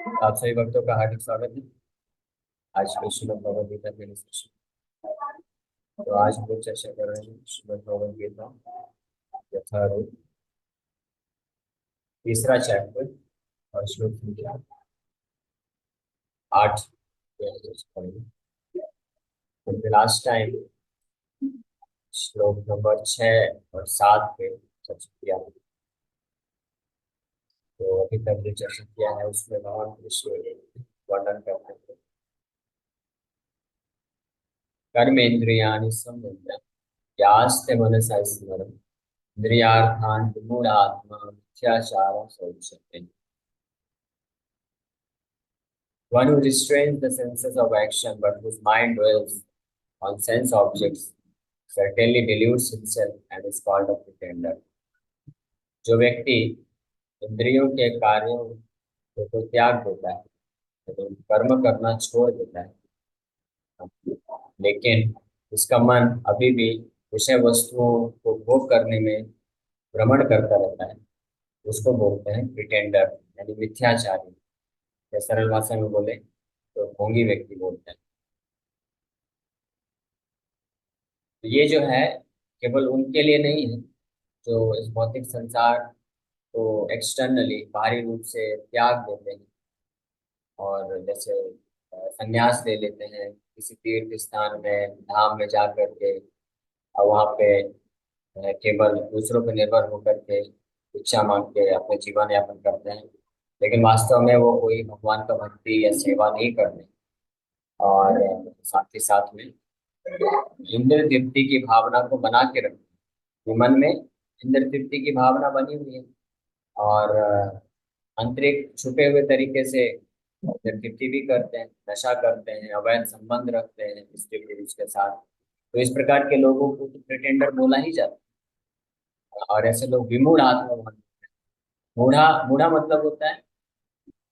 आप सभी भक्तों का हार्दिक स्वागत है आज के श्रीमद् भगवद गीता के डिस्कशन। तो आज हम लोग चर्चा कर रहे हैं श्रीमद् भगवद गीता यथारूप तीसरा चैप्टर और श्लोक संख्या 8 पे हम लोग पढ़ेंगे। तो लास्ट टाइम श्लोक नंबर 6 और 7 पे चर्चा किया। तो अभी तक जो चर्चा किया है उसमें भगवान कृष्ण वर्णन करते हैं कर्मेन्द्रियाणि संयम्य यास्ते मनसा स्मरन् इंद्रियार्थान विमूढ़ात्मा मिथ्याचार उच्यते। One who restrains the senses of action but whose mind dwells on sense objects certainly deludes himself and is called a pretender. जो व्यक्ति इंद्रियों के कार्यों को तो त्याग देता है, तो कर्म करना छोड़ देता है, लेकिन उसका मन अभी भी विषय वस्तुओं को भोग करने में भ्रमण करता रहता है, उसको बोलते हैं प्रिटेंडर यानी मिथ्याचारी। या सरल भाषा में बोले तो ढोंगी व्यक्ति बोलते हैं। तो ये जो है केवल उनके लिए नहीं है जो इस भौतिक संसार को एक्सटर्नली बाहरी रूप से त्याग देते हैं और जैसे संन्यास ले लेते हैं किसी तीर्थ स्थान में धाम में जा करके और वहाँ पे केवल दूसरों पर निर्भर होकर के भिक्षा मांग के अपने जीवन यापन करते हैं, लेकिन वास्तव में वो कोई भगवान का भक्ति या सेवा नहीं करते। और साथ ही साथ में इंद्र तृप्ति की भावना को बना के रखते हैं। मन में इंद्र तृप्ति की भावना बनी हुई है और आंतरिक छुपे हुए तरीके से इंद्र तृप्ति भी करते हैं, नशा करते हैं, अवैध संबंध रखते हैं स्त्री पुरुष के साथ। तो इस प्रकार के लोगों को तो प्रिटेंडर बोला ही जाता है। और ऐसे लोग विमूढ़ आत्मा मान। मूढ़ा मूढ़ा मतलब होता है,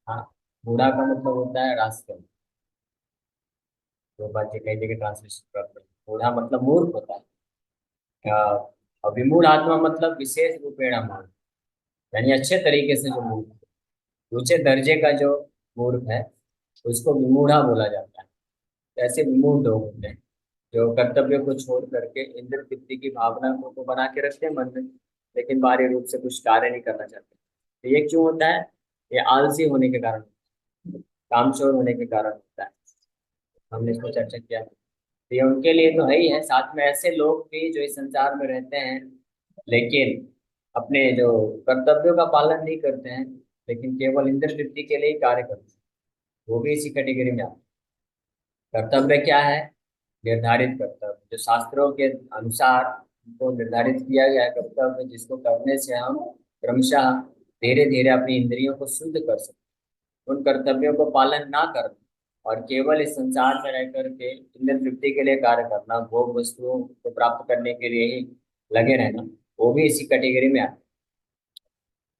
हाँ, मूढ़ा का मतलब होता है रास्कल। तो बात कई जगह ट्रांसलेशन करते हैं, मूढ़ा मतलब मूर्ख होता है। और विमूढ़ आत्मा मतलब विशेष रूपेण मान, यानी अच्छे तरीके से जो मूर्ख है, ऊंचे दर्जे का जो मूर्ख है उसको विमूढ़ा बोला जाता है। तो ऐसे विमूढ़ लोग होते हैं जो कर्तव्य को छोड़ करके इंद्र तृप्ति की भावना को बना के रखते हैं मन में, लेकिन बाहरी रूप से कुछ कार्य नहीं करना चाहते। तो ये क्यों होता है? ये आलसी होने के कारण, कामचोर होने के कारण होता है। हमने इसको चर्चा किया है। तो ये उनके लिए तो है ही है, साथ में ऐसे लोग भी जो इस संसार में रहते हैं लेकिन अपने जो कर्तव्यों का पालन नहीं करते हैं, लेकिन केवल इंद्र तृप्ति के लिए ही कार्य करते हैं, वो भी इसी कैटेगरी में आते हैं। कर्तव्य क्या है? निर्धारित कर्तव्य जो शास्त्रों के अनुसार उनको निर्धारित किया गया है, कर्तव्य जिसको करने से हम क्रमशः धीरे धीरे अपनी इंद्रियों को शुद्ध कर सकते हैं। उन कर्तव्यों को पालन ना करना और केवल इस संसार में रह करके इंद्र तृप्ति के लिए कार्य करना, भोग वस्तुओं को प्राप्त करने के लिए ही लगे रहना, वो भी इसी कैटेगरी में आता है।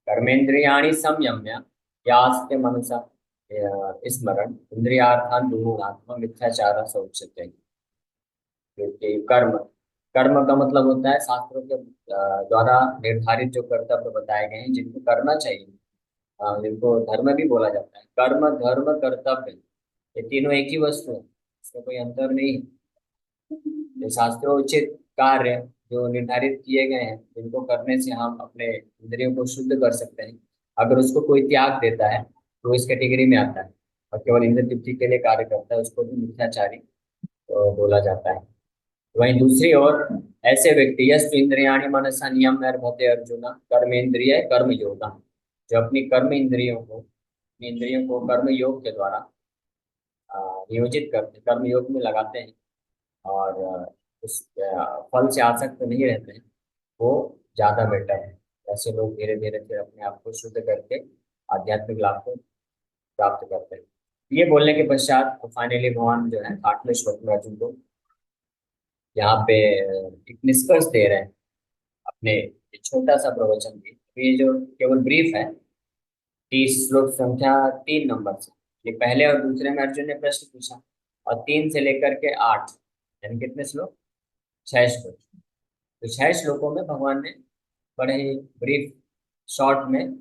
कर्मेंद्रियाणि संयम्य यास्ते मनसा स्मरण इंद्रियार्थान विमूढ़ात्मा मिथ्याचार स उच्यते। क्योंकि कर्म कर्म का मतलब होता है शास्त्रों के द्वारा निर्धारित जो कर्तव्य बताए गए हैं जिनको करना चाहिए, जिनको धर्म भी बोला जाता है। कर्म धर्म कर्तव्य ये तीनों एक ही वस्तु है, इसमें कोई अंतर नहीं है। ये शास्त्रोचित कार्य जो निर्धारित किए गए हैं जिनको करने से हम अपने इंद्रियों को शुद्ध कर सकते हैं, अगर उसको कोई त्याग देता है तो इस कैटेगरी में आता है। और केवल इंद्र तृप्ति के लिए कार्य करता है उसको भी मिथ्याचारी बोला जाता है। वहीं दूसरी ओर ऐसे व्यक्ति यस्तु इंद्रियाणि मनसा नियम्य भते अर्जुन कर्मेंद्रिय कर्म योगा, जो अपनी अपनी इंद्रियों को कर्म योग के द्वारा नियोजित करते कर्म योग में लगाते हैं और उस फल से आसक्त नहीं रहते हैं, वो ज्यादा बेटर है। ऐसे लोग धीरे धीरे फिर अपने आप को शुद्ध करके आध्यात्मिक लाभ को प्राप्त करते हैं। ये बोलने के पश्चात फाइनली भगवान जो है 8वें श्लोक में अर्जुन को यहाँ पे एक निष्कर्ष दे रहे हैं अपने एक छोटा सा प्रवचन भी। तो ये जो केवल ब्रीफ है, 30 श्लोक संख्या 3 नंबर से, ये पहले और दूसरे में अर्जुन ने प्रश्न पूछा और 3 से लेकर के 8 यानी कितने श्लोक? 6 श्लोक। तो 6 श्लोकों में भगवान ने बड़े ही ब्रीफ शॉर्ट में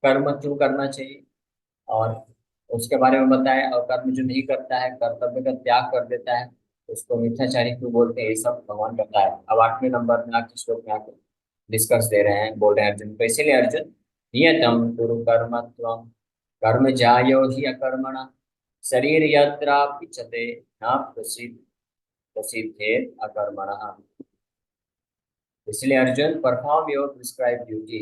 कर्म क्यों करना चाहिए, और उसके बारे में बताया। और कर्म जो नहीं करता है, कर्तव्य का त्याग कर देता है, उसको मिथ्याचारी क्यों बोलते हैं, ये सब भगवान बताया। अब 8वें नंबर में आके श्लोक में आके डिस्कस दे रहे हैं, बोल रहे हैं अर्जुन को। इसीलिए अर्जुन, नियतम कुरु कर्म त्वम कर्म जायो ही अकर्मणा शरीर यत्रापिचते न प्रसिद्धेत अकर्मणः। इसलिए Arjun, perform your prescribe duty,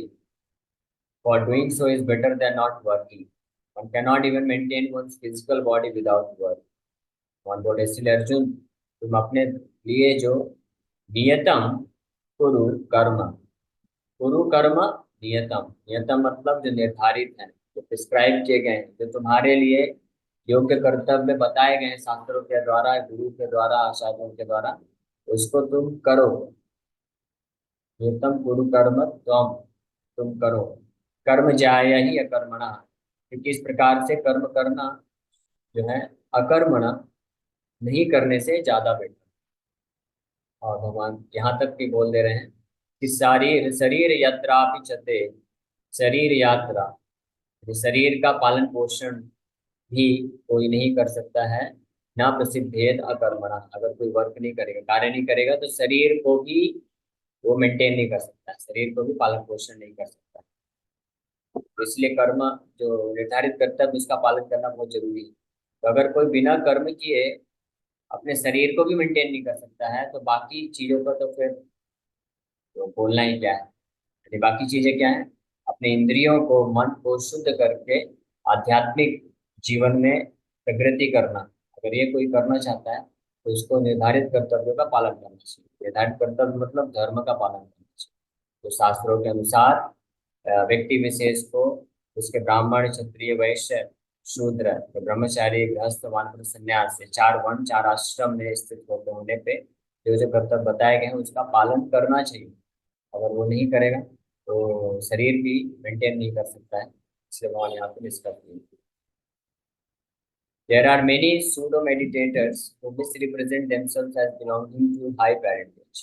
for doing so is better than not working. One cannot even maintain one's physical body without work. One बोले, इसलिए अर्जुन, तुम अपने लिए जो नियतम कुरु कर्म, कुरु कर्म नियतम, नियतम मतलब जो निर्धारित है, जो प्रिस्क्राइब किए गए हैं, जो तुम्हारे लिए योग्य कर्तव्य बताए गए हैं शास्त्रों के द्वारा, गुरु के द्वारा, आचार्यों के द्वारा, उसको तुम करो। नियतम कुरु कर्म तुम करो। कर्म जाया ही अकर्मणा, क्योंकि इस प्रकार से कर्म करना जो है अकर्मणा, नहीं करने से ज्यादा बेटर। और भगवान यहाँ तक भी बोल दे रहे हैं कि शरीर शरीर यात्रा चते, शरीर यात्रा, ये शरीर का पालन पोषण भी कोई नहीं कर सकता है। ना प्रसिद्ध भेद अकर्मणा, अगर कोई वर्क नहीं करेगा, कार्य नहीं करेगा, तो शरीर को भी वो मेंटेन नहीं कर सकता है, शरीर को भी पालन पोषण नहीं कर सकता। तो इसलिए कर्म जो निर्धारित करता है उसका पालन करना बहुत जरूरी है। तो अगर कोई बिना कर्म किए अपने शरीर को भी मेंटेन नहीं कर सकता है, तो बाकी चीजों का तो फिर तो बोलना ही क्या है। यानी बाकी चीजें क्या है, अपने इंद्रियों को, मन को शुद्ध करके आध्यात्मिक जीवन में प्रगति करना। अगर ये कोई करना चाहता है तो उसको निर्धारित कर्तव्यों का पालन करना चाहिए। निर्धारित कर्तव्य मतलब धर्म का पालन करना चाहिए। तो शास्त्रों के अनुसार व्यक्ति विशेष को उसके ब्राह्मण, क्षत्रिय, वैश्य, शूद्र, तो ब्रह्मचारी, गृहस्थ, वानप्रस्थ, संन्यास, ये 4 वर्ण, 4 आश्रम में स्थित होते होने पे जो जो कर्तव्य बताए गए हैं उसका पालन करना चाहिए। अगर वो नहीं करेगा तो शरीर भी मेंटेन नहीं कर सकता है। इसलिए भगवान यहाँ पे डिस्कस किए। There are many pseudo meditators who misrepresent themselves as belonging to high parentage,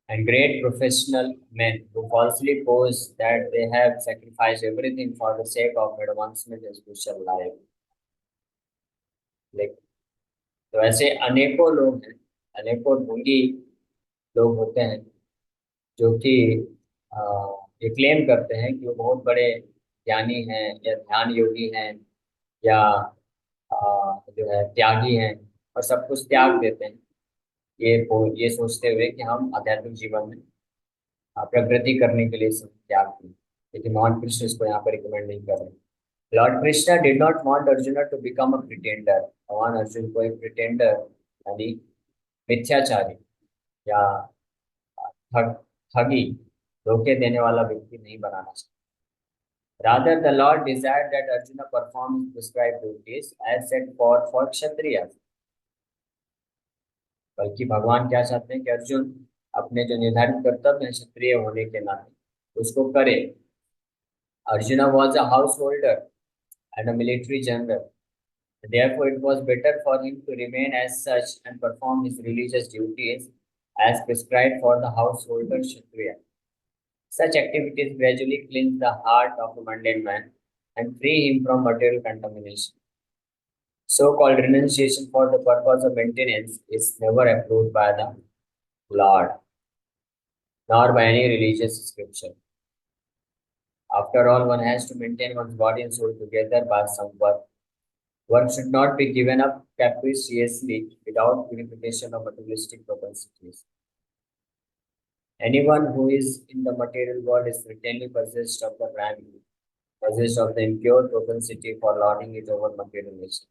and great professional men who falsely pose that they have sacrificed everything for the sake of advancement in social life. लेकिन तो ऐसे अनेकों लोग हैं, अनेकों ढोंगी लोग होते हैं जो कि अ, ये क्लेम करते हैं कि वो बहुत बड़े ज्ञानी हैं या ध्यान योगी हैं या जो है त्यागी हैं, और सब कुछ त्याग देते हैं ये सोचते हुए कि हम आध्यात्मिक जीवन में प्रगति करने के लिए सब त्याग दें। लेकिन भगवान कृष्ण इसको यहाँ पर रिकमेंड नहीं कर रहे। Lord Krishna did not want Arjun to become a pretender. भगवान अर्जुन को एक प्रिटेंडर यानी मिथ्याचारी या ठग ठगी धोखे देने वाला व्यक्ति नहीं बनाना चाहिए। Rather, the Lord desired that Arjuna perform his prescribed duties as set forth for Kshatriyas. बल्कि भगवान क्या चाहते हैं कि अर्जुन अपने जो निर्धारित कर्तव्य है क्षत्रिय होने के नाते उसको करे। Arjuna was a householder and a military general. Therefore, it was better for him to remain as such and perform his religious duties as prescribed for the householder Kshatriya. Such activities gradually cleanse the heart of a mundane man and free him from material contamination. So-called renunciation for the purpose of maintenance is never approved by the Lord, nor by any religious scripture. After all, one has to maintain one's body and soul together by some work. One should not be given up capriciously without purification of materialistic propensities. Anyone who is in the material world is certainly possessed of the prime, possessed of the impure propensity for lording it over material nature,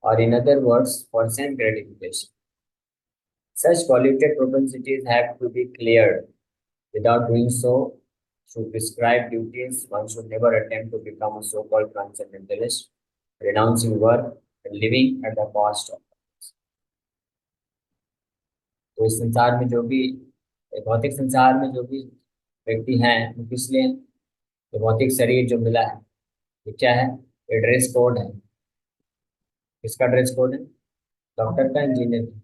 or in other words, for sense gratification. Such polluted propensities have to be cleared. Without doing so, through prescribed duties, one should never attempt to become a so-called transcendentalist, renouncing work and living at the cost of others. तो इस संसार में जो भी भौतिक संसार में जो भी व्यक्ति हैं वो किस लिए, तो भौतिक शरीर जो मिला है ये क्या है, ये ड्रेस कोड है। किसका ड्रेस कोड है? डॉक्टर का, इंजीनियर का?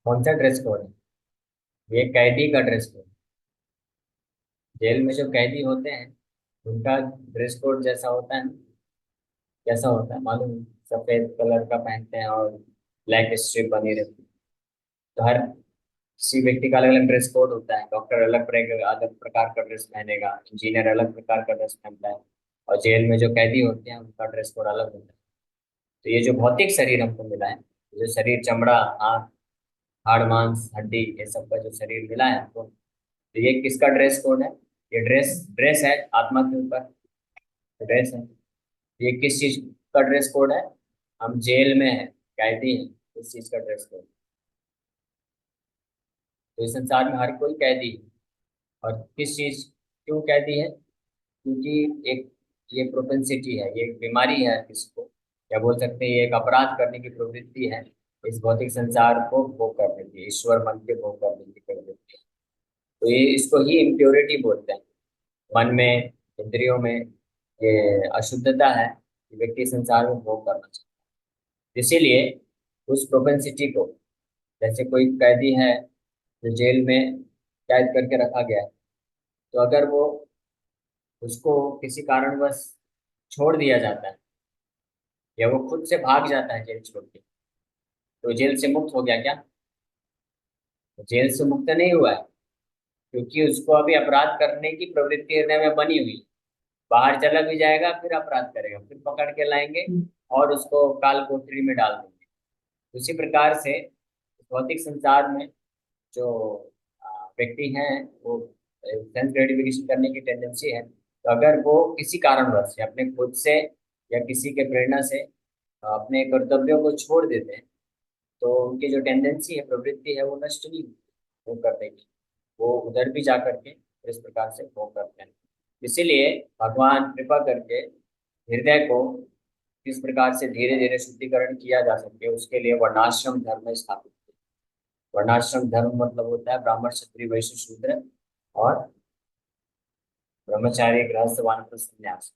कौन सा ड्रेस कोड है? ये कैदी का ड्रेस कोड। जेल में जो कैदी होते हैं उनका ड्रेस कोड जैसा होता है ना, कैसा होता है मालूम है? सफेद कलर का पहनते हैं और ब्लैक स्ट्रिप बनी रहती है। तो हर किसी व्यक्ति का अलग अलग ड्रेस कोड होता है। डॉक्टर अलग प्रकार का ड्रेस पहनेगा, इंजीनियर अलग प्रकार का ड्रेस पहनता है, और जेल में जो कैदी होते हैं उनका ड्रेस कोड अलग होता है। तो ये जो भौतिक शरीर हमको मिला है, जो शरीर चमड़ा, हाथ, हाड़, मांस, हड्डी, ये सब का जो शरीर मिला है हमको, तो ये किसका ड्रेस कोड है? ये ड्रेस ड्रेस है आत्मा के ऊपर, ड्रेस है। ये किस चीज का ड्रेस कोड है? हम जेल में है, कैदी है, इस चीज का ड्रेस कोड। तो इस संसार में हर कोई कैदी है। और किस चीज, क्यों कैदी है? क्योंकि एक ये प्रोपेंसिटी है, ये एक बीमारी है किसको, या बोल सकते हैं ये एक अपराध करने की प्रवृत्ति है। इस भौतिक संसार को भोग करने की, ईश्वर मन के भोग करने की प्रवृत्ति है। तो ये इसको ही इम्प्योरिटी बोलते हैं। मन में, इंद्रियों में ये अशुद्धता है कि व्यक्ति संसार में भोग करना चाहता है। इसीलिए उस प्रोपेंसिटी को, जैसे कोई कैदी है जो जेल में कैद करके रखा गया है, तो अगर वो, उसको किसी कारणवश छोड़ दिया जाता है, या वो खुद से भाग जाता है जेल छोड़ के, तो जेल से मुक्त हो गया क्या? तो जेल से मुक्त नहीं हुआ है, क्योंकि उसको अभी अपराध करने की प्रवृत्ति हृदय में बनी हुई है। बाहर चला भी जाएगा फिर अपराध करेगा, फिर पकड़ के लाएंगे और उसको काल कोठरी में डाल देंगे। उसी प्रकार से भौतिक संसार में जो व्यक्ति हैं, वो सेंस ग्रेटिफिकेशन करने की टेंडेंसी है। तो अगर वो किसी कारणवश या अपने खुद से या किसी के प्रेरणा से अपने कर्तव्यों को छोड़ देते हैं, तो उनकी जो टेंडेंसी है, प्रवृत्ति है, वो नष्ट नहीं होती वो करने की। वो उधर भी जा करके इस प्रकार से वो करते हैं। इसीलिए भगवान कृपा करके हृदय को किस प्रकार से धीरे धीरे शुद्धिकरण किया जा सके, उसके लिए वर्णाश्रम धर्म स्थापित किया। वर्णाश्रम धर्म मतलब होता है ब्राह्मण, क्षत्रिय, वैश्य, शूद्र और ब्रह्मचारी, गृहस्थ, वानप्रस्थ, संन्यास।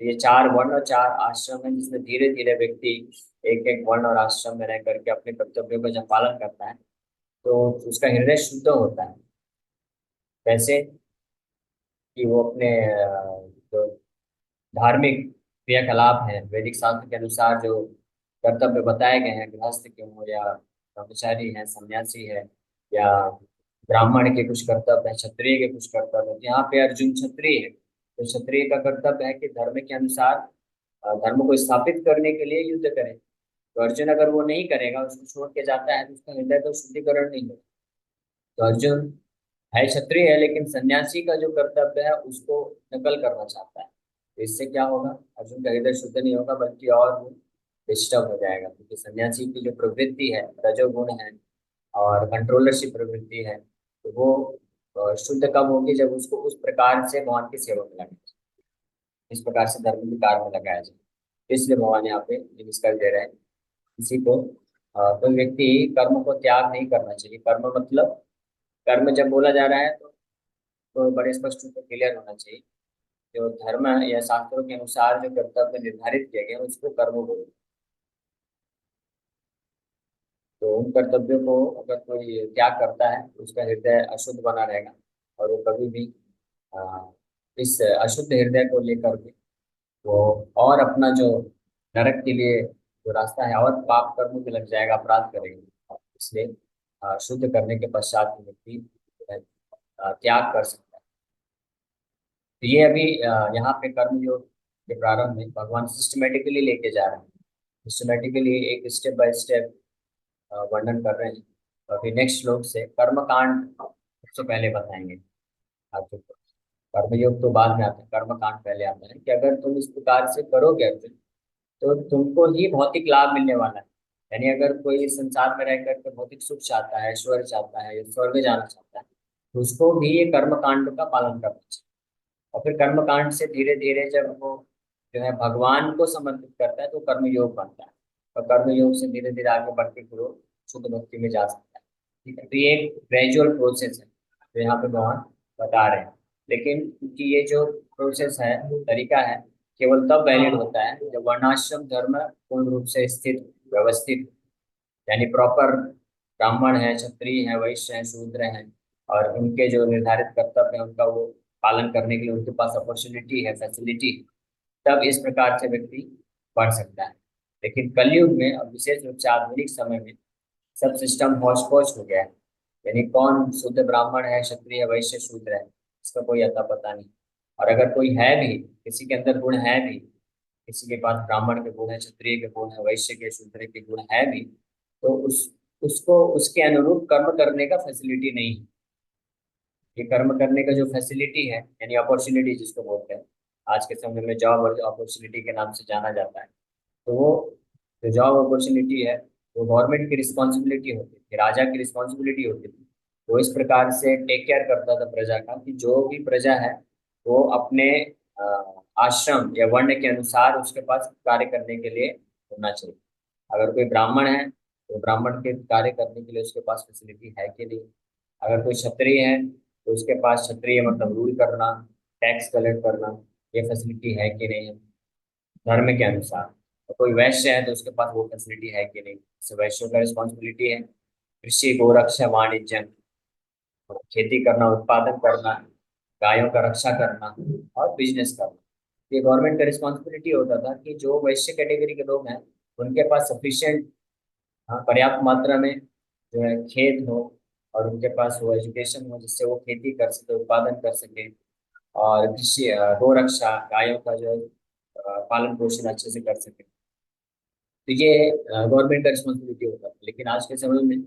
तो ये चार वर्ण और चार आश्रम है, जिसमें धीरे धीरे व्यक्ति एक एक वर्ण और आश्रम में रह करके अपने कर्तव्यों का जब पालन करता है, तो उसका हृदय शुद्ध होता है। कैसे? कि वो अपने जो धार्मिक क्रियाकलाप है, वैदिक शास्त्र के अनुसार जो कर्तव्य बताए गए हैं, गृहस्थ के हो या ब्रह्मचारी है, सन्यासी है, या ब्राह्मण के कुछ कर्तव्य है, क्षत्रिय के कुछ कर्तव्य है। तो यहाँ पे अर्जुन क्षत्रिय है, तो क्षत्रिय का कर्तव्य है कि धर्म के अनुसार धर्म को स्थापित करने के लिए युद्ध करे। तो अर्जुन अगर वो नहीं करेगा, उसको छोड़ के जाता है, तो उसका हृदय तो शुद्धिकरण नहीं होगा। तो अर्जुन है क्षत्रिय है, लेकिन सन्यासी का जो कर्तव्य है उसको नकल करना चाहता है। तो इससे क्या होगा? अर्जुन का हृदय शुद्ध नहीं होगा, बल्कि और वो डिस्टर्ब हो जाएगा, क्योंकि सन्यासी की जो प्रवृत्ति है, रजोगुण है और कंट्रोलरशिप प्रवृत्ति है, तो वो शुद्ध कब होगी? जब उसको उस प्रकार से भगवान की सेवा में लगाया जाए, इस प्रकार से धर्म के कार्य में लगाया जाए। इसलिए भगवान यहाँ पे निष्कर्ष दे रहे हैं किसी को, कोई व्यक्ति कर्म को त्याग नहीं करना चाहिए। कर्म मतलब, कर्म जब बोला जा रहा है तो बड़े स्पष्ट रूप से क्लियर होना चाहिए। जो धर्म या शास्त्रों के अनुसार जो कर्तव्य निर्धारित किए गए हैं, उसको कर्म बोलते हैं। तो उन कर्तव्यों को अगर कोई त्याग करता है तो उसका हृदय अशुद्ध बना रहेगा, और वो कभी भी अ, इस अशुद्ध हृदय को लेकर के वो और अपना जो नरक के लिए जो रास्ता है, और पाप कर्म में लग जाएगा, अपराध करेगा। इसलिए शुद्ध करने के पश्चात व्यक्ति त्याग कर सकता है। तो ये अभी यहाँ पे कर्मयोग के प्रारंभ में भगवान सिस्टमेटिकली लेके जा रहे हैं, सिस्टमेटिकली एक स्टेप बाय स्टेप वर्णन कर रहे हैं। तो अभी नेक्स्ट श्लोक से कर्म कांड सबसे पहले बताएंगे आपको। कर्मयोग तो बाद में आता है, कर्म कांड पहले आता है कि अगर तुम इस प्रकार से करोगे अर्जुन, तो तुमको ही भौतिक लाभ मिलने वाला है। यानी अगर कोई इस संसार में रह करके भौतिक सुख चाहता है, ऐश्वर्य चाहता है, या स्वर्ग जाना चाहता है, तो उसको भी ये कर्म कांड का पालन करना चाहिए। और फिर कर्म कांड से धीरे धीरे जब वो जो है भगवान को समर्पित करता है, तो कर्म योग बनता है। और कर्म योग से धीरे धीरे आगे बढ़ के फिर वो शुद्ध भक्ति में जा सकता है। ठीक है, तो ये एक ग्रेजुअल प्रोसेस है, तो यहाँ पे भगवान बता रहे हैं। लेकिन क्योंकि ये जो प्रोसेस है, तरीका है, केवल तब वैलिड होता है जब वर्णाश्रम धर्म पूर्ण रूप से स्थित, व्यवस्थित, यानी प्रॉपर ब्राह्मण है, क्षत्रिय है, वैश्य है, शूद्र हैं, और उनके जो निर्धारित कर्तव्य है उनका वो पालन करने के लिए उनके पास अपॉर्चुनिटी है, फैसिलिटी है, तब इस प्रकार से व्यक्ति पढ़ सकता है। लेकिन कलयुग में और विशेष रूप से आधुनिक समय में सब सिस्टम हौच पौच हो गया है। यानी कौन शुद्ध ब्राह्मण है, क्षत्रिय है, वैश्य, शूद्र है, इसका कोई अता पता नहीं। और अगर कोई है भी, किसी के अंदर गुण है भी, किसी के पास ब्राह्मण के गुण है, क्षत्रिय के गुण है, वैश्य के, शूद्र के गुण है भी, तो उसको उसके अनुरूप कर्म करने का फैसिलिटी नहीं है। ये कर्म करने का जो फैसिलिटी है, यानी अपॉर्चुनिटी जिसको बोलते हैं, आज के समय में जॉब और अपॉर्चुनिटी के नाम से जाना जाता है, तो वो जो जॉब अपॉर्चुनिटी है वो गवर्नमेंट की रिस्पॉन्सिबिलिटी होती थी, राजा की रिस्पॉन्सिबिलिटी होती थी। वो इस प्रकार से टेक केयर करता था प्रजा का कि जो भी प्रजा है वो अपने आश्रम या वर्ण के अनुसार उसके पास कार्य करने के लिए होना चाहिए। अगर कोई ब्राह्मण है तो ब्राह्मण के कार्य करने के लिए उसके पास फैसिलिटी है कि नहीं। अगर कोई क्षत्रिय है तो उसके पास क्षत्रिय मतलब रूल करना, टैक्स कलेक्ट करना, ये फैसिलिटी है कि नहीं है धर्म के अनुसार। तो कोई वैश्य है तो उसके पास वो फैसिलिटी है कि नहीं। जैसे वैश्यों का रिस्पॉन्सिबिलिटी है कृषि, गोरक्षा, वाणिज्य, खेती करना, उत्पादन करना, गायों का रक्षा करना और बिजनेस करना। ये गवर्नमेंट का रिस्पॉन्सिबिलिटी होता था कि जो वैश्य कैटेगरी के लोग हैं उनके पास सफिशिएंट, पर्याप्त मात्रा में जो है खेत हो, और उनके पास वो एजुकेशन हो जिससे वो खेती कर सके, उत्पादन कर सके, और कृषि, गोरक्षा, गायों का जो है पालन पोषण अच्छे से कर सके। तो ये गवर्नमेंट का रिस्पॉन्सिबिलिटी होता है। लेकिन आज के समय में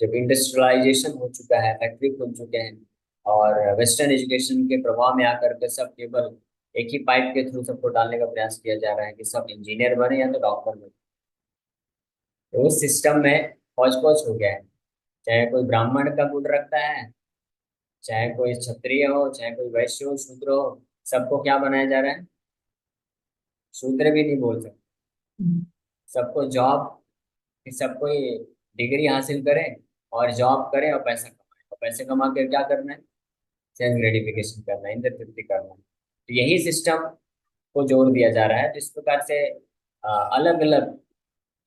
जब इंडस्ट्रियलाइजेशन हो चुका है, फैक्ट्री खुल चुके हैं, और वेस्टर्न एजुकेशन के प्रभाव में आकर के सब केवल एक ही पाइप के थ्रू सबको डालने का प्रयास किया जा रहा है कि सब इंजीनियर बने या तो डॉक्टर बने। तो उस सिस्टम में हौच पौच हो गया है। चाहे कोई ब्राह्मण का गुण रखता है, चाहे कोई क्षत्रिय हो, चाहे कोई वैश्य हो, शूद्र हो, सबको क्या बनाया जा रहा है? शूद्र भी नहीं बोल सकते। सबको जॉब, कि सबको ये डिग्री हासिल करें और जॉब करें और पैसा कमाएं, और पैसे कमा के क्या करना है? सेल्फ ग्रेटिफिकेशन करना है, इंद्र तृप्ति करना है। तो यही सिस्टम को जोड़ दिया जा रहा है। जिस प्रकार से अलग अलग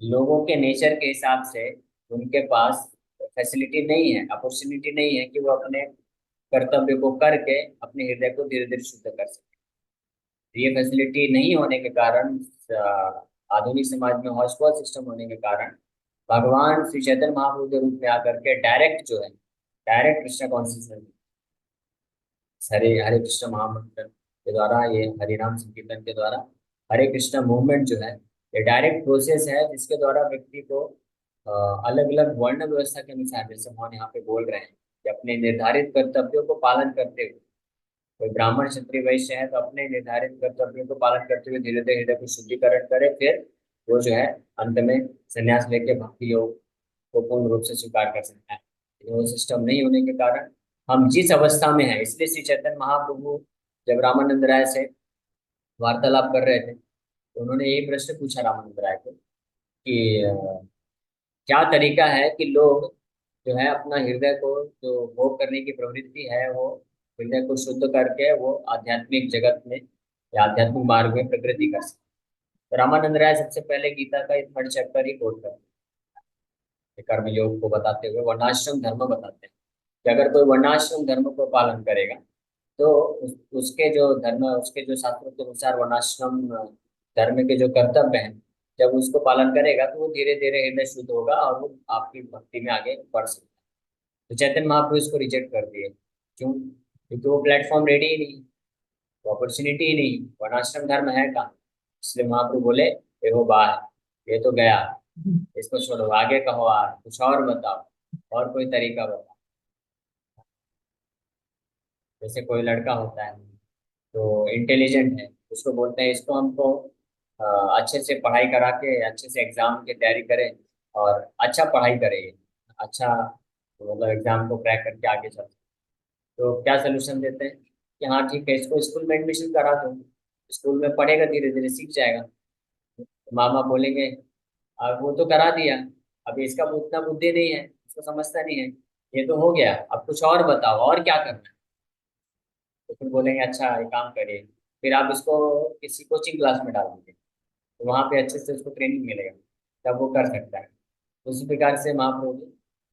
लोगों के नेचर के हिसाब से उनके पास फैसिलिटी नहीं है, अपॉर्चुनिटी नहीं है कि वो अपने कर्तव्य को करके अपने हृदय को धीरे धीरे शुद्ध कर सके। तो ये फैसिलिटी नहीं होने के कारण, आधुनिक समाज में हॉस्पिटल सिस्टम होने के कारण, भगवान श्री चैतन्य महाप्रभु के रूप में आकर के डायरेक्ट जो है, डायरेक्ट कृष्ण कॉन्शियसनेस, हरे हरे कृष्ण महामंत्र के द्वारा, ये हरिनाम संकीर्तन के द्वारा हरे कृष्ण मूवमेंट जो है, ये डायरेक्ट प्रोसेस है जिसके द्वारा व्यक्ति को अलग अलग वर्ण व्यवस्था के अनुसार, जैसे हम यहाँ पे बोल रहे हैं, कि अपने निर्धारित कर्तव्यों को पालन करते हुए, कोई ब्राह्मण, क्षत्रिय, वैश्य है तो अपने निर्धारित कर्तव्यों को पालन करते हुए धीरे धीरे हृदय को शुद्धिकरण करे, फिर वो जो है अंत में संन्यास लेके भक्ति योग को पूर्ण रूप से स्वीकार कर सकता है। लेकिन वो सिस्टम नहीं होने के कारण हम जिस अवस्था में हैं, इसलिए श्री चैतन्य महाप्रभु जब रामानंद राय से वार्तालाप कर रहे थे तो उन्होंने यही प्रश्न पूछा रामानंद राय को कि क्या तरीका है कि लोग जो है अपना हृदय को, जो भोग करने की प्रवृत्ति है, वो हृदय को शुद्ध करके वो आध्यात्मिक जगत में या आध्यात्मिक मार्ग में प्रगति कर सके। तो रामानंद राय सबसे पहले गीता का 3rd चैप्टर ही कोट करते हैं, कर्म योग को बताते हुए वर्णाश्रम धर्म बताते हैं कि अगर कोई वर्णाश्रम धर्म को पालन करेगा तो उसके जो धर्म, उसके जो शास्त्रों के अनुसार वर्णाश्रम धर्म के जो कर्तव्य हैं, जब उसको पालन करेगा तो वो धीरे धीरे हृदय शुद्ध होगा और वो आपकी भक्ति में आगे बढ़ सकता है। तो चैतन्य महाप्रभु इसको रिजेक्ट कर दिए। क्यों? क्योंकि वो प्लेटफॉर्म रेडी ही नहीं, वो अपॉर्चुनिटी ही नहीं, वर्णाश्रम धर्म है कहाँ। इसलिए महाप्रभु बोले ये वो बाहर, ये तो गया, इसको छोड़ो, आगे कहो, कुछ और बताओ, और कोई तरीका बताओ। जैसे कोई लड़का होता है तो इंटेलिजेंट है, उसको बोलते हैं इसको हमको अ, अच्छे से पढ़ाई करा के अच्छे से एग्जाम की तैयारी करें, और अच्छा पढ़ाई करें, अच्छा, तो मतलब एग्जाम को क्रैक करके आगे चल। तो क्या सोल्यूशन देते हैं कि हाँ ठीक है, इसको स्कूल में एडमिशन करा दो, स्कूल में पढ़ेगा, धीरे धीरे सीख जाएगा। तो मामा बोलेंगे अब वो तो करा दिया, अभी इसका उतना बुद्धि नहीं है, इसको समझता नहीं है, ये तो हो गया, अब कुछ और बताओ, और क्या करना है। तो फिर बोलेंगे अच्छा एक काम करिए, फिर आप इसको किसी कोचिंग क्लास में डाल दीजिए, तो वहाँ पे अच्छे से उसको ट्रेनिंग मिलेगा, तब वो कर सकता है। उसी प्रकार से महाप्रभु जी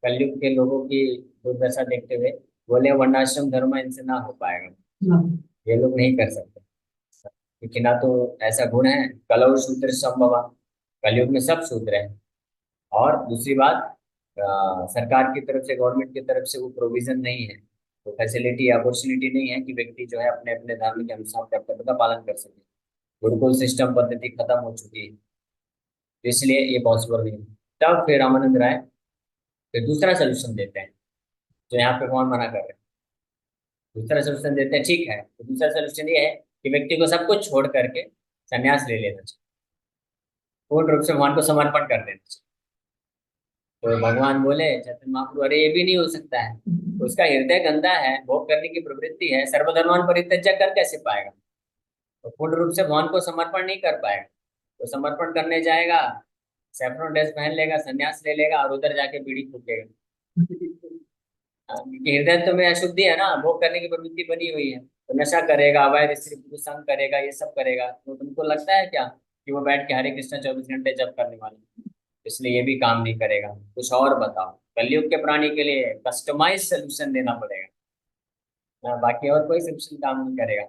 कलयुग के लोगों की दुर्दशा देखते हुए बोले वर्णाश्रम धर्म इनसे ना हो पाएगा। ये लोग नहीं कर सकते, क्योंकि ना तो ऐसा गुण है, कलौ शूद्र संभवा, कलयुग में सब शूद्र है। और दूसरी बात, सरकार की तरफ से, गवर्नमेंट की तरफ से वो प्रोविजन नहीं है, तो फैसिलिटी अपॉर्चुनिटी नहीं है कि व्यक्ति जो है अपने अपने धर्म के अनुसार कर्तव्य का पालन कर सके। गुरुकुल सिस्टम पद्धति खत्म हो चुकी है, तो इसलिए ये पॉसिबल नहीं है। तब फिर रामानंद राय फिर दूसरा सोल्यूशन देते हैं, जो यहाँ पे कौन मना कर रहे हैं। दूसरा सोल्यूशन देते हैं, ठीक है, तो दूसरा सोल्यूशन ये है कि व्यक्ति को सब कुछ छोड़ करके संन्यास ले लेना चाहिए, पूर्ण रूप से भगवान को समर्पण कर देना चाहिए। तो भगवान बोले चैतन्य महाप्रभु, अरे ये भी नहीं हो सकता है, तो उसका हृदय गंदा है, भोग करने की प्रवृत्ति है, सर्वधर्मान परित्यज्य कर कैसे पाएगा, तो पूर्ण रूप से भगवान को समर्पण नहीं कर पाएगा। तो समर्पण करने जाएगा, सैफरन ड्रेस पहन लेगा, संन्यास ले लेगा और उधर जाके बीड़ी फूकेगा। क्योंकि हृदय तो में अशुद्धि है ना, भोग करने की प्रवृत्ति बनी हुई है, तो नशा करेगा, अवैध स्त्री पुरुष संग करेगा, ये सब करेगा। तो तुमको लगता है क्या कि वो बैठ के हरे कृष्ण 24 घंटे जप करने वाला है? इसलिए ये भी काम नहीं करेगा। कुछ और बताओ, कलयुग के प्राणी के लिए कस्टमाइज सोल्यूशन देना पड़ेगा। बाकी और कोई सोल्यूशन काम नहीं करेगा।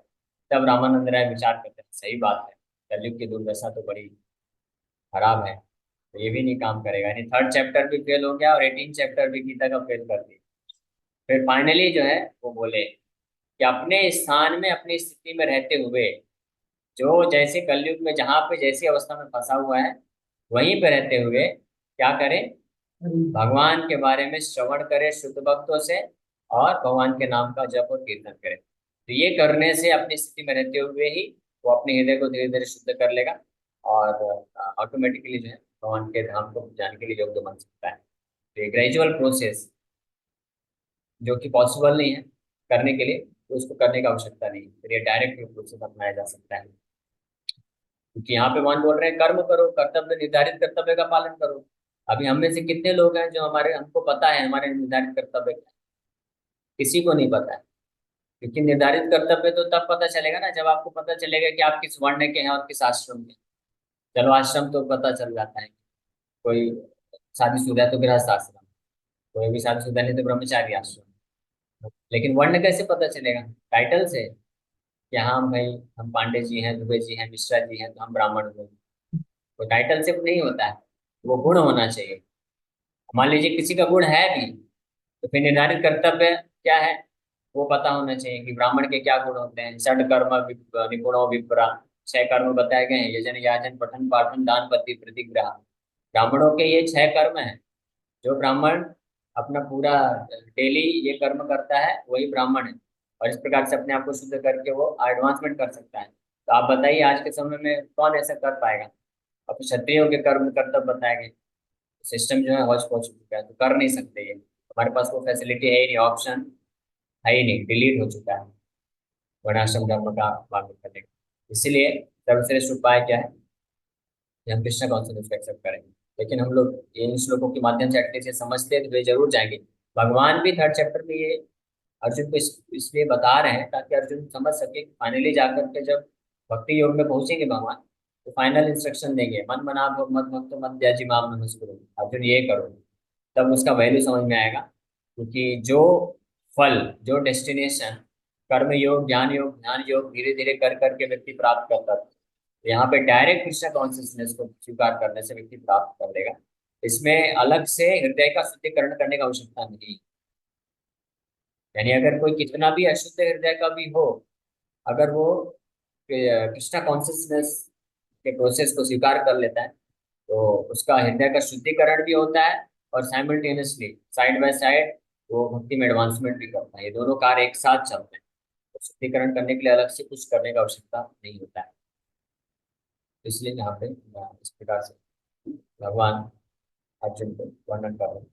तब रामानंद राय विचार करते हैं, सही बात है, कलयुग की दुर्दशा तो बड़ी खराब है, तो ये भी नहीं काम करेगा। यानी थर्ड चैप्टर भी फेल हो गया और 18 चैप्टर भी गीता का फेल कर दिया। फिर फाइनली जो है वो बोले कि अपने स्थान में अपनी स्थिति में रहते हुए, जो जैसे कलयुग में जहाँ पे जैसी अवस्था में फंसा हुआ है, वहीं पे रहते हुए क्या करे, भगवान के बारे में श्रवण करे शुद्ध भक्तों से, और भगवान के नाम का जप और कीर्तन करे। तो ये करने से अपनी स्थिति में रहते हुए ही वो अपने हृदय को धीरे धीरे शुद्ध कर लेगा, और ऑटोमेटिकली जो है भगवान के धाम को जाने के लिए योग्य बन सकता है। तो ये ग्रेजुअल प्रोसेस जो कि पॉसिबल नहीं है करने के लिए, तो उसको करने की आवश्यकता नहीं है, फिर ये डायरेक्ट प्रोसेस अपनाया जा सकता है। क्योंकि यहाँ पे भगवान बोल रहे हैं कर्म करो, कर्तव्य निर्धारित कर्तव्य का पालन करो। अभी हम में से कितने लोग हैं जो हमारे, हमको पता है हमारे निर्धारित कर्तव्य क्या है? किसी को नहीं पता है। क्योंकि निर्धारित कर्तव्य तो तब पता चलेगा ना, जब आपको पता चलेगा कि आप किस वर्ण के हैं और किस आश्रम के। चलो आश्रम तो पता चल जाता है, कोई शादीशुदा है तो गृहस्थ आश्रम, कोई भी शादीशुदा नहीं तो ब्रह्मचारी आश्रम। लेकिन वर्ण कैसे पता चलेगा? टाइटल से, कि हाँ भाई हम पांडे जी हैं, दुबे जी हैं, मिश्रा जी हैं, तो हम ब्राह्मण हुए। तो टाइटल से नहीं होता है, वो गुण होना चाहिए। मान लीजिए किसी का गुण है भी, तो फिर निर्धारित कर्तव्य क्या है, वो पता होना चाहिए कि ब्राह्मण के क्या गुण होते हैं। षड कर्म निपुणो विप्रा, 6 कर्म बताए गए हैं, यजन याजन पठन पाठन दान पत्य प्रतिग्रह। ब्राह्मणों के ये 6 कर्म हैं। जो ब्राह्मण अपना पूरा डेली ये कर्म करता है वही ब्राह्मण है, और इस प्रकार से अपने आप को शुद्ध करके वो एडवांसमेंट कर सकता है। तो आप बताइए आज के समय में कौन ऐसा कर पाएगा? अब तो क्षत्रियों के कर्म कर्तव्य बताए गए, सिस्टम जो है हौच पहुंच चुका है, तो कर नहीं सकते ये, हमारे पास वो फैसिलिटी है ही नहीं, ऑप्शन है ही नहीं, डिलीट हो चुका है वर्णाश्रम धर्म का पालन करने का। इसीलिए सर्वश्रेष्ठ उपाय क्या है कि हम कृष्ण कॉन्सेप्ट को एक्सेप्ट करें। लेकिन हम लोग इन श्लोकों के माध्यम से एटलीस्ट ये समझते हैं तो वे जरूर जाएंगे। भगवान भी थर्ड चैप्टर में ये अर्जुन को इसलिए बता रहे हैं ताकि अर्जुन समझ सके, फाइनली जाकर के जब भक्ति योग में पहुंचेंगे भगवान, तो फाइनल इंस्ट्रक्शन देंगे, मन मना भव मत भक्त मत त्याजी माम नमस्कुरु, अर्जुन ये करो। तब उसका वैल्यू समझ में आएगा। क्योंकि जो फल, जो डेस्टिनेशन, कर्म योग ज्ञान योग ध्यान योग धीरे धीरे कर करके व्यक्ति प्राप्त करता था, तो यहाँ पे डायरेक्ट कृष्ण कॉन्शियसनेस को स्वीकार करने से व्यक्ति प्राप्त कर लेगा। इसमें अलग से हृदय का शुद्धिकरण करने की आवश्यकता नहीं। यानी अगर कोई कितना भी अशुद्ध हृदय का भी हो, अगर वो कृष्णा कॉन्शियसनेस के प्रोसेस को स्वीकार कर लेता है, तो उसका हृदय का शुद्धिकरण भी होता है, और साइमल्टेनियसली साइड बाय साइड वो भक्ति में एडवांसमेंट भी करता है। ये दोनों कार्य एक साथ चलते हैं, तो शुद्धिकरण करने के लिए अलग से कुछ करने की आवश्यकता नहीं होता है। तो इसलिए यहाँ पे इस प्रकार से भगवान अर्जुन को वर्णन कर रहे हैं।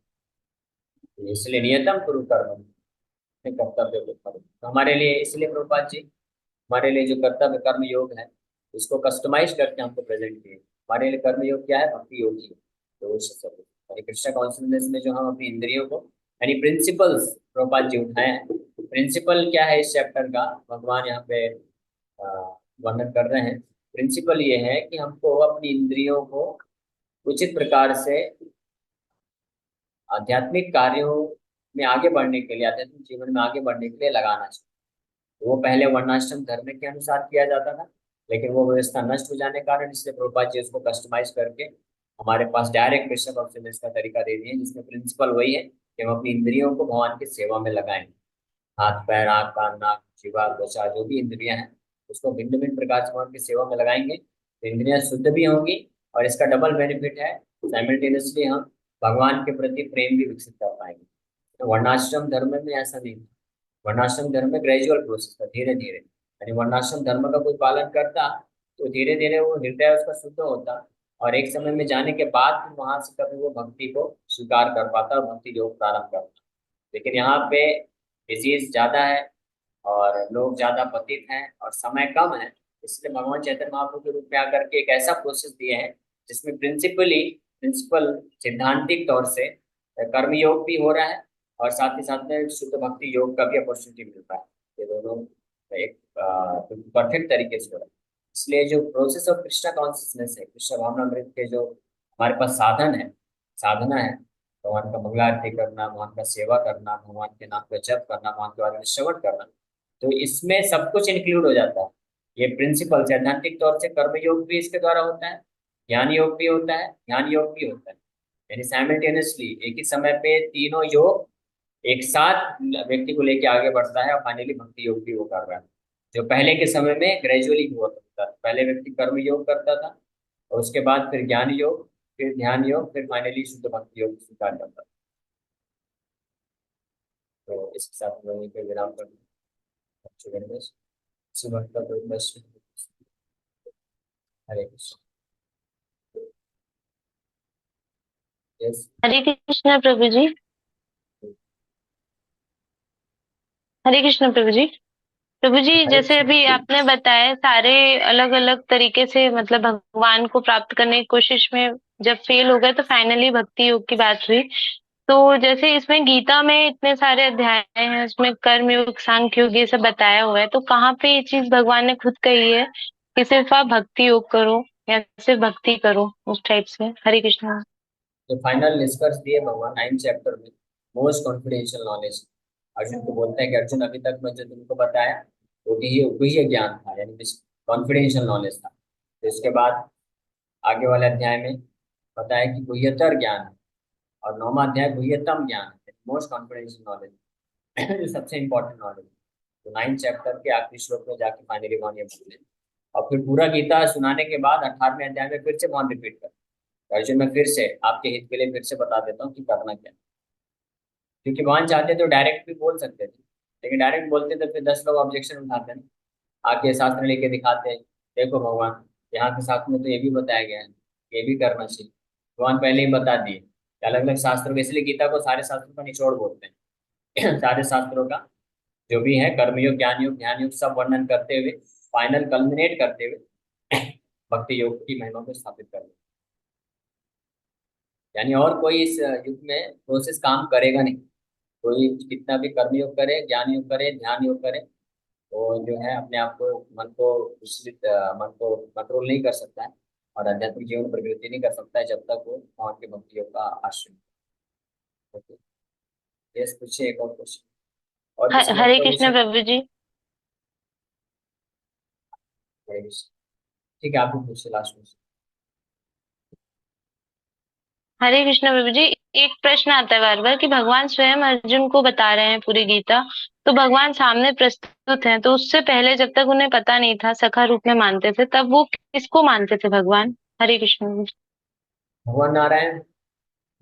तो इसलिए नियतम कुरु कर्म, अपने कर्तव्य को करो। तो हमारे लिए इसलिए प्रभुपाद जी हमारे लिए जो कर्तव्य कर्म योग है, इसको कस्टमाइज करके हमको प्रेजेंट किए। हमारे लिए कर्म योग क्या है? भक्ति योग ही है। तो वो सब यानी कृष्ण कॉन्शियसनेस में जो हम अपनी इंद्रियों को, यानी प्रिंसिपल्स प्रभुपाद जी उठाए हैं। प्रिंसिपल क्या है इस चैप्टर का, भगवान यहाँ पे अ, वर्णन कर रहे हैं। प्रिंसिपल ये है कि हमको अपनी इंद्रियों को उचित प्रकार से आध्यात्मिक कार्यों में आगे बढ़ने के लिए, आध्यात्मिक जीवन में आगे बढ़ने के लिए लगाना चाहिए। वो पहले वर्णाश्रम धर्म के अनुसार किया जाता था, लेकिन वो व्यवस्था नष्ट हो जाने के कारण इसलिए प्रभुपाद जी उसको कस्टमाइज करके हमारे पास डायरेक्ट कृष्ण कॉन्शियसनेस का तरीका दे दिए, जिसमें प्रिंसिपल वही है कि हम अपनी इंद्रियों को भगवान की सेवा में लगाएं। हाथ पैर आँख कान नाक जीवा त्वचा जो भी इंद्रियां हैं उसको भिन्न भिन्न प्रकार से भगवान की सेवा में लगाएंगे तो इंद्रियां शुद्ध भी होंगी। और इसका डबल बेनिफिट है, साइमल्टेनियसली हम भगवान के प्रति प्रेम भी विकसित कर पाएंगे। तो वर्णाश्रम धर्म में ऐसा नहीं था। वर्णाश्रम धर्म में ग्रेजुअल प्रोसेस था, धीरे धीरे, यानी वर्णाश्रम धर्म का कोई पालन करता तो धीरे धीरे वो हृदय उसका शुद्ध होता, और एक समय में जाने के बाद फिर वहां से कभी वो भक्ति को स्वीकार कर पाता और भक्ति योग प्रारंभ करता। लेकिन यहाँ पे डिजीज ज्यादा है और लोग ज्यादा पतित हैं और समय कम है, इसलिए भगवान चैतन्य महाप्रभु के रूप में आकर के एक ऐसा प्रोसेस दिए हैं जिसमें प्रिंसिपल सैद्धांतिक तौर से कर्मयोग भी हो रहा है और साथ ही साथ में शुद्ध भक्ति योग का भी अपॉर्चुनिटी मिल रहा है। ये दोनों एक परफेक्ट तरीके से हो रहा है। इसलिए जो प्रोसेस ऑफ कृष्णा कॉन्शियसनेस है, कृष्ण भावनामृत के जो हमारे पास साधन है, साधना है, भगवान का मंगला आरती करना, भगवान का सेवा करना, भगवान के नाम का जप करना, भगवान के बारे में श्रवण करना, तो इसमें सब कुछ इंक्लूड हो जाता है। ये प्रिंसिपल सैद्धांतिक तौर से कर्म योग भी इसके द्वारा होता है, ज्ञान योग भी होता है, ध्यान योग भी होता है, यानी साइमल्टेनियसली एक ही समय पे तीनों योग एक साथ व्यक्ति को लेके आगे बढ़ता है और फाइनली भक्ति योग भी वो कर रहा है। जो पहले के समय में ग्रेजुअली हुआ करता था, पहले व्यक्ति कर्म योग करता था और उसके बाद फिर ज्ञान योग, फिर ध्यान योग, फिर फाइनली शुद्ध भक्ति योग स्वीकार करता था। तो इसके साथ हम वहीं पे विराम कर दें। सुबह का कोई प्रश्न? हरे कृष्ण। यस। हरे कृष्ण प्रभु जी। हरे कृष्ण प्रभु जी। प्रभु जी, हरे जैसे कृष्ण। अभी आपने बताया सारे अलग अलग तरीके से मतलब भगवान को प्राप्त करने की कोशिश में जब फेल हो गए तो फाइनली भक्ति योग की बात हुई। तो जैसे इसमें गीता में इतने सारे अध्याय हैं, उसमें कर्म योग सांख्य योग ये सब बताया हुआ है, तो कहाँ पे ये चीज भगवान ने खुद कही है कि सिर्फ आप भक्ति योग करो या सिर्फ भक्ति करो उस टाइप से? हरे कृष्ण। तो फाइनल निष्कर्ष दिए भगवान 9 चैप्टर में, मोस्ट कॉन्फिडेंशियल नॉलेज। अर्जुन को बोलते हैं कि अर्जुन अभी तक मैं जो तुमको बताया वो गुह्य ज्ञान था, यानी कॉन्फिडेंशियल नॉलेज था। तो इसके बाद आगे वाले अध्याय में बताया कि गुह्यतर ज्ञान है, और 9वां अध्याय गुह्यतम ज्ञान है, मोस्ट कॉन्फिडेंशियल नॉलेज जो सबसे इंपॉर्टेंट नॉलेज। तो 9 चैप्टर के आखिरी श्लोक में जाके फाइनली भगवान ये बोले, और फिर पूरा गीता सुनाने के बाद 18वें अध्याय में फिर से भगवान रिपीट कर, अर्जुन मैं फिर से आपके हित के लिए फिर से बता देता हूँ कि करना क्या है। क्योंकि भगवान चाहते तो डायरेक्ट भी बोल सकते थे, लेकिन डायरेक्ट बोलते तो फिर 10 लोग ऑब्जेक्शन उठाते हैं, आके शास्त्र लेके दिखाते हैं, देखो भगवान यहाँ के शास्त्र में तो ये भी बताया गया है, ये भी करना चाहिए। भगवान पहले ही बता दिए अलग अलग शास्त्रों में, इसलिए गीता को सारे शास्त्रों का निचोड़ बोलते हैं सारे शास्त्रों का जो भी है कर्मयोग ज्ञान योग ध्यान योग सब वर्णन करते हुए फाइनल कल्मिनेट करते हुए भक्ति योग की महिमा को स्थापित कर, यानी और कोई इस युग में प्रोसेस काम करेगा नहीं। कोई कितना भी कर्मयोग करे, ज्ञान योग करे, ध्यान योग करे, तो जो है अपने आप को मन को विचलित मन को कंट्रोल नहीं कर सकता है और आध्यात्मिक जीवन में प्रगति नहीं कर सकता है जब तक वो भगवान के भक्ति योग का आश्रय। ओके। यस, पूछिए एक और क्वेश्चन। और किसी ने हरे आपका कृष्ण क्वेश्चन? प्रभु जी। ठीक है, आप भी पूछिए लास्ट क्वेश्चन। हरे कृष्ण प्रभु जी। एक प्रश्न आता है बार बार कि भगवान स्वयं अर्जुन को बता रहे हैं पूरी गीता, तो भगवान सामने प्रस्तुत हैं, तो उससे पहले जब तक उन्हें पता नहीं था, सखा रूप में मानते थे, तब वो किसको मानते थे भगवान? हरे कृष्ण प्रभु जी। भगवान नारायण,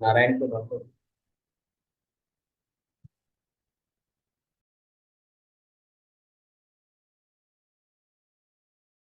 नारायण को भगवान